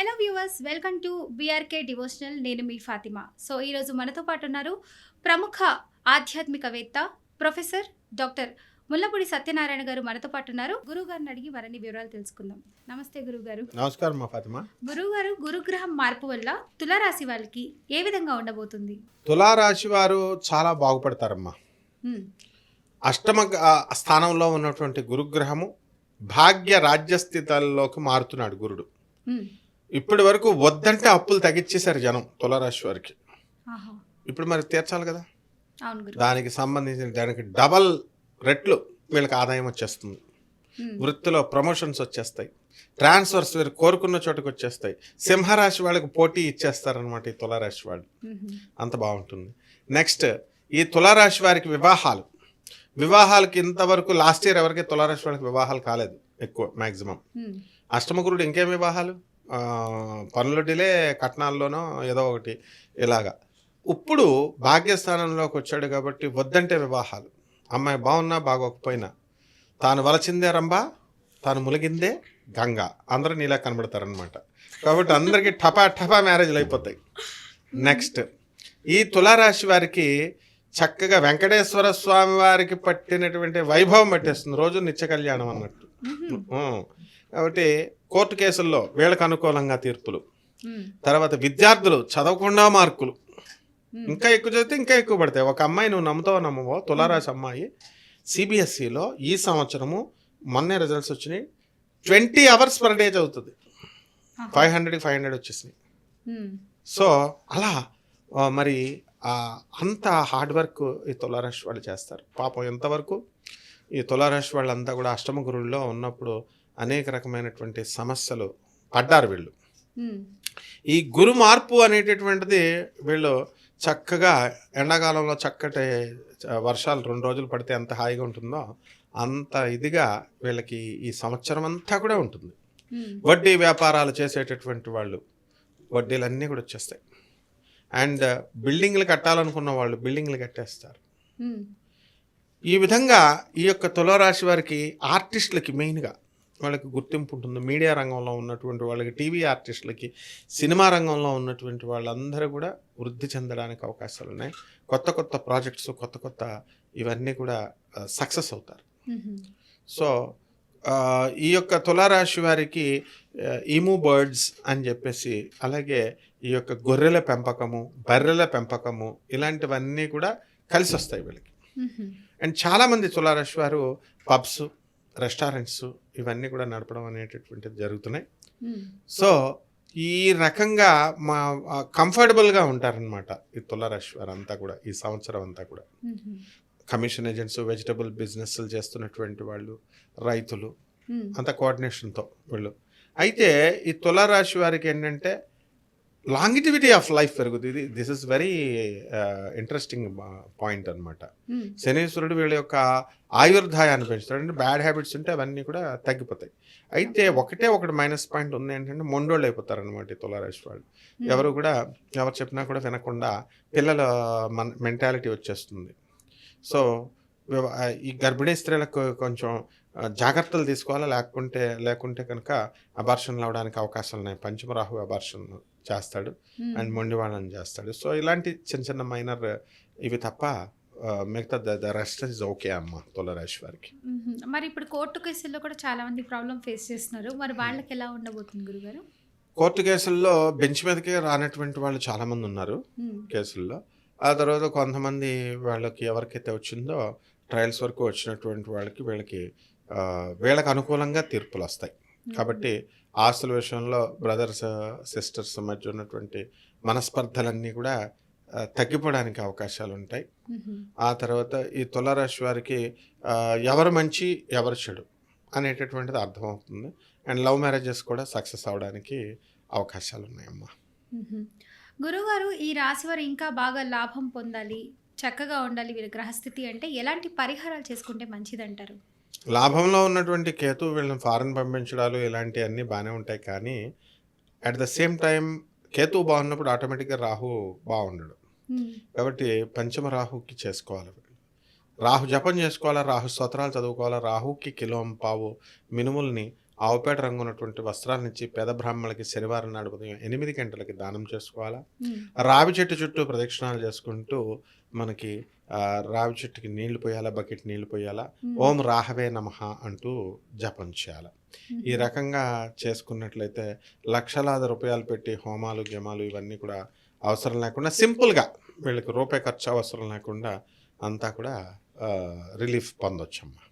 Hello viewers, welcome to BRK devotional. నేను మీ Fatima. So ఈరోజు మనతో పాటు ఉన్నారు ప్రముఖ ఆధ్యాత్మికవేత్త ప్రొఫెసర్ డాక్టర్ ముల్లపూడి సత్యనారాయణ గారు మనతో పాటు ఉన్నారు. గురువు గారిని అడిగి మరిన్ని వివరాలు తెలుసుకుందాం. నమస్తే గురువు గారు. నమస్కారం మా ఫాతిమా. గురువు గారు, గురుగ్రహం మార్పు వల్ల తులారాశి వాళ్ళకి ఏ విధంగా ఉండబోతుంది? తులారాశి వారు చాలా బాగుపడతారమ్మా. అష్టమ స్థానంలో ఉన్నటువంటి గురుగ్రహము భాగ్య రాజ్యస్థితాల్లోకి మారుతున్నాడు గురుడు. ఇప్పటి వరకు వద్దంటే అప్పులు తగ్గించేశారు జనం తులారాశి వారికి. ఇప్పుడు మరి తీర్చాలి కదా, దానికి సంబంధించిన దానికి డబల్ రెట్లు వీళ్ళకి ఆదాయం వచ్చేస్తుంది. వృత్తిలో ప్రమోషన్స్ వచ్చేస్తాయి, ట్రాన్స్ఫర్స్ వీరు కోరుకున్న చోటుకు వచ్చేస్తాయి. సింహరాశి వాళ్ళకి పోటీ ఇచ్చేస్తారనమాట ఈ తులారాశి వాళ్ళు. అంత బాగుంటుంది. నెక్స్ట్ ఈ తులారాశి వారికి వివాహాలకి ఇంతవరకు లాస్ట్ ఇయర్ ఎవరికి తులారాశి వాళ్ళకి వివాహాలు కాలేదు ఎక్కువ మ్యాక్సిమం. అష్టమగురుడు ఇంకేం వివాహాలు, పనుల డిలే, కట్నాల్లోనో ఏదో ఒకటి ఇలాగా. ఇప్పుడు భాగ్యస్థానంలోకి వచ్చాడు కాబట్టి వద్దంటే వివాహాలు. అమ్మాయి బాగున్నా బాగోకపోయినా తాను వలచిందే రంభ, తాను ములిగిందే గంగ, అందరూ నీలా కనబడతారనమాట. కాబట్టి అందరికీ టపా మ్యారేజ్లు అయిపోతాయి. నెక్స్ట్ ఈ తులారాశి వారికి చక్కగా వెంకటేశ్వర స్వామి వారికి పట్టినటువంటి వైభవం పట్టేస్తుంది, రోజు నిత్య కళ్యాణం అన్నట్టు. కాబట్టి కోర్టు కేసుల్లో వీళ్ళకి అనుకూలంగా తీర్పులు, తర్వాత విద్యార్థులు చదవకుండా మార్కులు ఇంకా ఎక్కువ చదివితే ఇంకా ఎక్కువ పడతాయి. ఒక అమ్మాయి, నువ్వు నమ్ముతావో నమ్మవో, తులారాశి అమ్మాయి సిబిఎస్ఈలో ఈ సంవత్సరము మొన్నే రిజల్ట్స్ వచ్చినాయి, 20 hours per day చదువుతుంది. 500 వచ్చేసినాయి. సో అలా మరి అంత హార్డ్ వర్క్ ఈ తులారాశి వాళ్ళు చేస్తారు. పాపం ఎంతవరకు ఈ తులారాశి వాళ్ళంతా కూడా అష్టమ గురువుల్లో ఉన్నప్పుడు అనేక రకమైనటువంటి సమస్యలు పడ్డారు వీళ్ళు. ఈ గురు మార్పు అనేటటువంటిది వీళ్ళు చక్కగా ఎండాకాలంలో చక్కటి వర్షాలు 2 రోజులు పడితే ఎంత హాయిగా ఉంటుందో అంత ఇదిగా వీళ్ళకి ఈ సంవత్సరం అంతా కూడా ఉంటుంది. వడ్డీ వ్యాపారాలు చేసేటటువంటి వాళ్ళు వడ్డీలన్నీ కూడా వచ్చేస్తాయి. అండ్ బిల్డింగ్లు కట్టాలనుకున్న వాళ్ళు బిల్డింగ్లు కట్టేస్తారు. ఈ విధంగా ఈ యొక్క తులారాశి వారికి ఆర్టిస్టులకి మెయిన్గా వాళ్ళకి గుర్తింపు ఉంటుంది. మీడియా రంగంలో ఉన్నటువంటి వాళ్ళకి, టీవీ ఆర్టిస్టులకి, సినిమా రంగంలో ఉన్నటువంటి వాళ్ళందరూ కూడా వృద్ధి చెందడానికి అవకాశాలు ఉన్నాయి. కొత్త ప్రాజెక్ట్స్, కొత్త ఇవన్నీ కూడా సక్సెస్ అవుతారు. సో ఈ యొక్క తులారాశి వారికి ఈము బర్డ్స్ అని చెప్పేసి, అలాగే ఈ యొక్క గొర్రెల పెంపకము, బర్రెల పెంపకము, ఇలాంటివన్నీ కూడా కలిసి వస్తాయి వీళ్ళకి. అండ్ చాలామంది తులారాశి వారు పబ్స్, రెస్టారెంట్స్ ఇవన్నీ కూడా నడపడం అనేటటువంటిది జరుగుతున్నాయి. సో ఈ రకంగా మా కంఫర్టబుల్గా ఉంటారనమాట ఈ తులారాశి వారు అంతా కూడా ఈ సంవత్సరం అంతా కూడా. కమిషన్ ఏజెంట్స్, వెజిటబుల్ బిజినెస్లు చేస్తున్నటువంటి వాళ్ళు, రైతులు అంత కోఆర్డినేషన్తో వీళ్ళు. అయితే ఈ తులారాశి వారికి ఏంటంటే లాంగిటివిటీ ఆఫ్ లైఫ్ పెరుగుతుంది. This is very interesting point అనమాట. శనీశ్వరుడు వీళ్ళ యొక్క ఆయుర్దాయాన్ని పెంచుతాడు. అంటే బ్యాడ్ హ్యాబిట్స్ ఉంటే అవన్నీ కూడా తగ్గిపోతాయి. అయితే ఒకటి మైనస్ పాయింట్ ఉంది ఏంటంటే మొండోళ్ళు అయిపోతారు అనమాట ఈ తులారాశి వాళ్ళు. ఎవరు చెప్పినా కూడా వినకుండా పిల్లల మెంటాలిటీ వచ్చేస్తుంది. సో ఈ గర్భిణీ స్త్రీలకు కొంచెం జాగ్రత్తలు తీసుకోవాలా, లేకుంటే కనుక అబార్షన్లు అవడానికి అవకాశాలు ఉన్నాయి. పంచమరాహు అబార్షన్ చేస్తాడు అండ్ మొండివాళ్ళని చేస్తాడు. సో ఇలాంటి చిన్న మైనర్ ఇవి తప్ప మిగతా ద రెస్ట్ ఇస్ ఓకే అమ్మ తులారాశి వారికి. మరి ఇప్పుడు కోర్టు కేసుల్లో కూడా చాలా మంది ప్రాబ్లం ఫేస్ చేస్తున్నారు. మరి వాళ్ళకి ఎలా ఉండబోతుంది గురుగారు? కోర్టు కేసుల్లో బెంచ్ మీదకి రానటువంటి వాళ్ళు చాలా మంది ఉన్నారు కేసుల్లో. ఆ తర్వాత కొంతమంది వాళ్ళకి ఎవరికైతే వచ్చిందో ట్రయల్స్ వరకు వచ్చినటువంటి వీళ్ళకి అనుకూలంగా తీర్పులు వస్తాయి. కాబట్టి ఆస్తుల విషయంలో బ్రదర్స్ సిస్టర్స్ మధ్య ఉన్నటువంటి మనస్పర్ధలన్నీ కూడా తగ్గిపోవడానికి అవకాశాలు ఉంటాయి. ఆ తర్వాత ఈ తులారాశి వారికి ఎవరు మంచి ఎవరు చెడు అనేటటువంటిది అర్థమవుతుంది. అండ్ లవ్ మ్యారేజెస్ కూడా సక్సెస్ అవడానికి అవకాశాలు ఉన్నాయమ్మా. గురుగారు, ఈ రాశి వారు ఇంకా బాగా లాభం పొందాలి, చక్కగా ఉండాలి వీళ్ళ గ్రహస్థితి అంటే ఎలాంటి పరిహారాలు చేసుకుంటే మంచిదంటారు? లాభంలో ఉన్నటువంటి కేతు వీళ్ళని ఫారెన్ పంపించడాలు ఇలాంటివన్నీ బాగానే ఉంటాయి. కానీ at the same time Ketu బాగున్నప్పుడు ఆటోమేటిక్గా రాహు బాగుండడు. కాబట్టి పంచమ రాహుకి చేసుకోవాలి. రాహు జపం చేసుకోవాలా, రాహు స్తోత్రాలు చదువుకోవాలా, రాహుకి కిలోం పావు మినుముల్ని ఆవుపేట రంగు ఉన్నటువంటి వస్త్రాలను ఇచ్చి పేద బ్రాహ్మణులకి శనివారం నాడు ఉదయం 8 గంటలకి దానం చేసుకోవాలా. రావి చెట్టు చుట్టూ ప్రదక్షిణాలు చేసుకుంటూ మనకి రావి చెట్టుకి నీళ్లు పోయాలా, బకెట్ నీళ్లు పోయాలా, ఓం రాహవే నమః అంటూ జపం చేయాలి. ఈ రకంగా చేసుకున్నట్లయితే లక్షలాది రూపాయలు పెట్టి హోమాలు గేమాలు ఇవన్నీ కూడా అవసరం లేకుండా సింపుల్గా వీళ్ళకి రూపాయి ఖర్చు అవసరం లేకుండా అంతా కూడా రిలీఫ్ పొందొచ్చమ్మా.